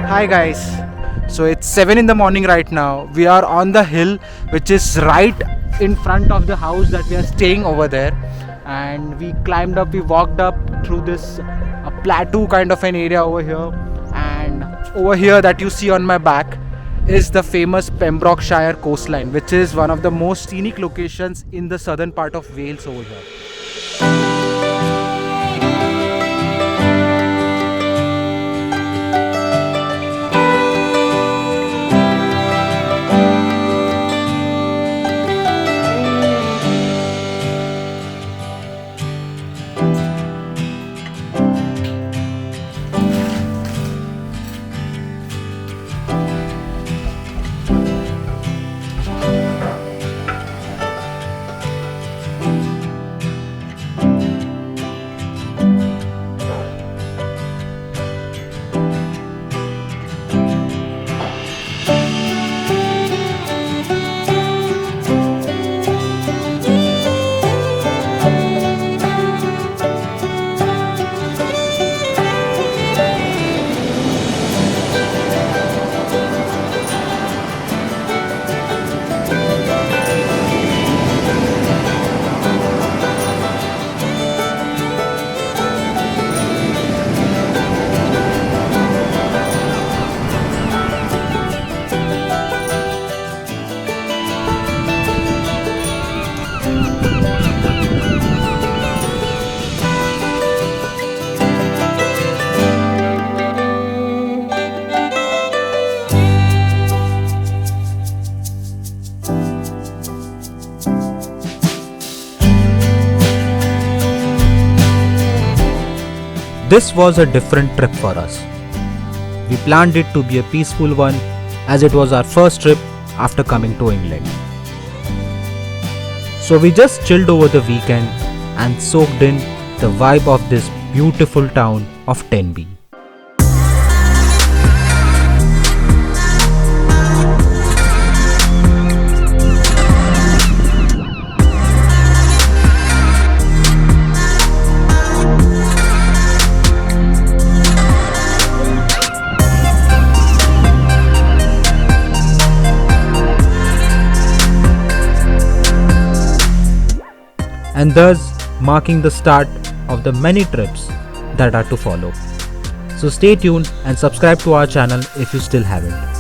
Hi guys, so it's 7 in the morning right now. We are on the hill which is right in front of the house that we are staying over there, and we climbed up, we walked up through this plateau kind of an area over here, and over here that you see on my back is the famous Pembrokeshire coastline, which is one of the most scenic locations in the southern part of Wales over here. This was a different trip for us. We planned it to be a peaceful one as it was our first trip after coming to England. So we just chilled over the weekend and soaked in the vibe of this beautiful town of Tenby. And thus marking the start of the many trips that are to follow. So stay tuned and subscribe to our channel if you still haven't.